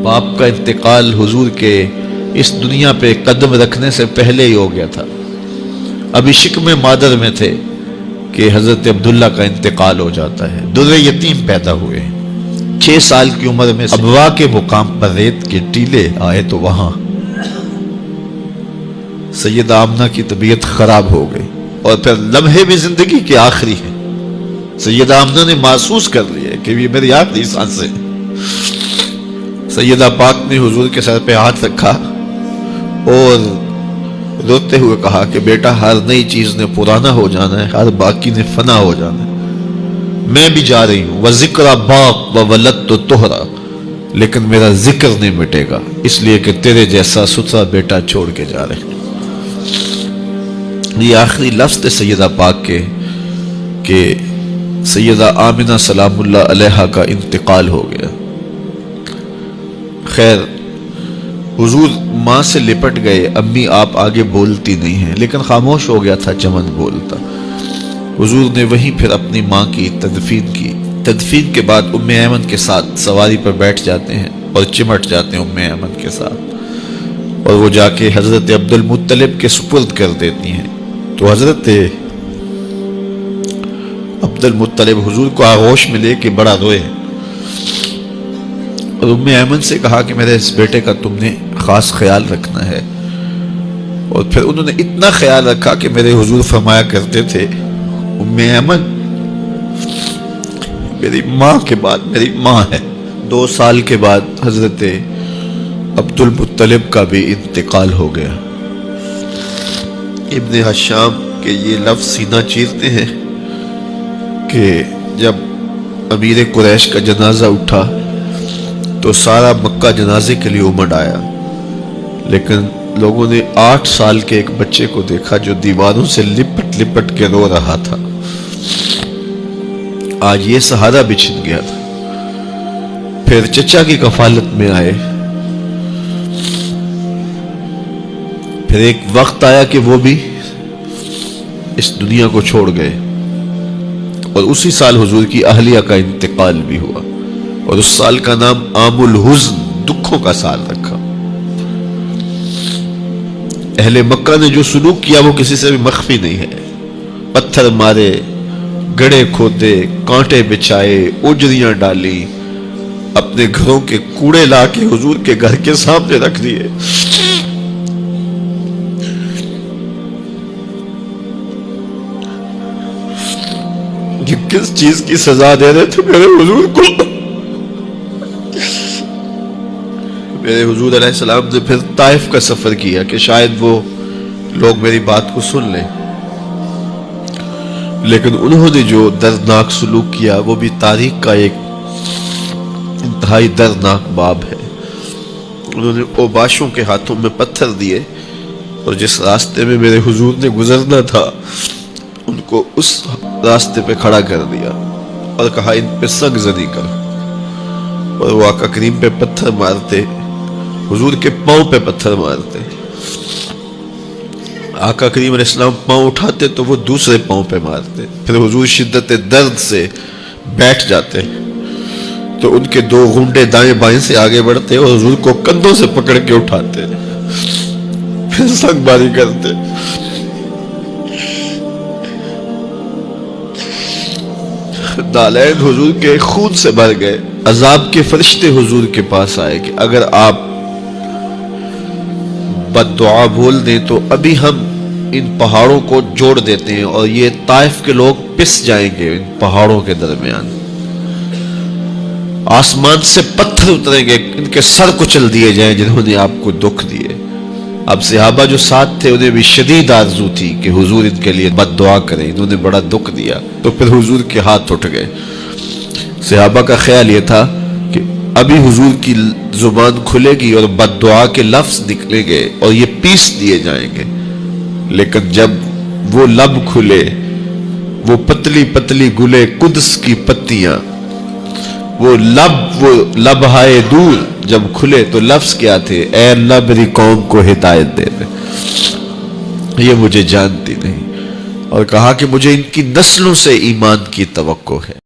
باپ کا انتقال حضور کے اس دنیا پہ قدم رکھنے سے پہلے ہی ہو گیا تھا. ابھی شکم مادر میں تھے کہ حضرت عبداللہ کا انتقال ہو جاتا ہے. در یتیم پیدا ہوئے. 6 سال کی عمر میں ابوا کے مقام پر ریت کے ٹیلے آئے تو وہاں سیدہ آمنہ کی طبیعت خراب ہو گئی، اور پھر لمحے بھی زندگی کے آخری ہیں. سیدہ آمنہ نے محسوس کر لیا کہ یہ میری آخری سانسیں. سیدہ پاک نے حضور کے سر پہ ہاتھ رکھا اور روتے ہوئے کہا کہ بیٹا، ہر نئی چیز نے پرانا ہو جانا ہے، ہر باقی نے فنا ہو جانا ہے. میں بھی جا رہی ہوں. وَذِكْرَ بَاق وَوَلَدْتُ طُهْرًا، لیکن میرا ذکر نہیں مٹے گا، اس لیے کہ تیرے جیسا ستھرا بیٹا چھوڑ کے جا رہے ہیں. یہ آخری لفظ تھے سیدہ پاک کے کہ سیدہ آمنہ سلام اللہ علیہا کا انتقال ہو گیا. خیر، حضور ماں سے لپٹ گئے. امی آپ آگے بولتی نہیں ہیں، لیکن خاموش ہو گیا تھا چمن بولتا. حضور نے وہیں پھر اپنی ماں کی تدفین کی. تدفین کے بعد ام ایمن کے ساتھ سواری پر بیٹھ جاتے ہیں اور چمٹ جاتے ہیں ام ایمن کے ساتھ، اور وہ جا کے حضرت عبد المطلب کے سپرد کر دیتی ہیں. تو حضرت عبد المطلب حضور کو آغوش میں لے کے بڑا روئے اور ام ایمن سے کہا کہ میرے اس بیٹے کا تم نے خاص خیال رکھنا ہے. اور پھر انہوں نے اتنا خیال رکھا کہ میرے حضور فرمایا کرتے تھے، ام ایمن میری ماں کے بعد میری ماں ہے. 2 سال کے بعد حضرت عبد المطلب کا بھی انتقال ہو گیا. ابن حشام کے یہ لفظ سینہ چیرتے ہیں کہ جب امیر قریش کا جنازہ اٹھا تو سارا مکہ جنازے کے لیے امڑ آیا، لیکن لوگوں نے 8 سال کے ایک بچے کو دیکھا جو دیواروں سے لپٹ لپٹ کے رو رہا تھا. آج یہ سہارا بچھن گیا تھا. پھر چچا کی کفالت میں آئے. پھر ایک وقت آیا کہ وہ بھی اس دنیا کو چھوڑ گئے، اور اسی سال حضور کی اہلیہ کا انتقال بھی ہوا، اور اس سال کا نام عام الحزن، دکھوں کا سال رکھا. اہل مکہ نے جو سلوک کیا وہ کسی سے بھی مخفی نہیں ہے. پتھر مارے، گڑھے کھودے، کانٹے بچھائے، اجریاں ڈالی، اپنے گھروں کے کوڑے لا کے حضور کے گھر کے سامنے رکھ دیے. یہ کس چیز کی سزا دے رہے تھے میرے حضور کو؟ میرے حضور علیہ السلام نے پھر طائف کا سفر کیا کہ شاید وہ لوگ میری بات کو سن لیں، لیکن انہوں نے جو دردناک سلوک کیا وہ بھی تاریخ کا ایک انتہائی دردناک باب ہے. انہوں نے اوباشوں کے ہاتھوں میں پتھر دیے، اور جس راستے میں میرے حضور نے گزرنا تھا ان کو اس راستے پہ کھڑا کر دیا اور کہا ان پہ سنگ زنی کر. اور وہ آقا کریم پہ پتھر مارتے، حضور کے پاؤں پہ پتھر مارتے. آقا کریم علیہ السلام پاؤں اٹھاتے تو وہ دوسرے پاؤں پہ مارتے. پھر حضور شدت درد سے بیٹھ جاتے تو ان کے 2 گھنٹے دائیں بائیں سے آگے بڑھتے اور حضور کو کندھوں سے پکڑ کے اٹھاتے، پھر سنگ باری کرتے. نالین حضور کے خون سے بھر گئے. عذاب کے فرشتے حضور کے پاس آئے کہ اگر آپ بد دعا بول دیں تو ابھی ہم ان پہاڑوں کو جوڑ دیتے ہیں اور یہ طائف کے لوگ پس جائیں گے. ان پہاڑوں کے درمیان آسمان سے پتھر اتریں گے، ان کے سر کچل دیے جائیں جنہوں نے آپ کو دکھ دیے. اب صحابہ جو ساتھ تھے انہیں بھی شدید آرزو تھی کہ حضور ان کے لیے بد دعا کریں، انہوں نے بڑا دکھ دیا. تو پھر حضور کے ہاتھ اٹھ گئے. صحابہ کا خیال یہ تھا کہ ابھی حضور کی زبان کھلے گی اور بد دعا کے لفظ نکلیں گے اور یہ پیس دیے جائیں گے. لیکن جب وہ لب کھلے، وہ پتلی پتلی گلے قدس کی پتیاں، وہ لبہائے دور جب کھلے تو لفظ کیا تھے؟ اے اللہ میری قوم کو ہدایت دے دے. یہ مجھے جانتی نہیں، اور کہا کہ مجھے ان کی نسلوں سے ایمان کی توقع ہے.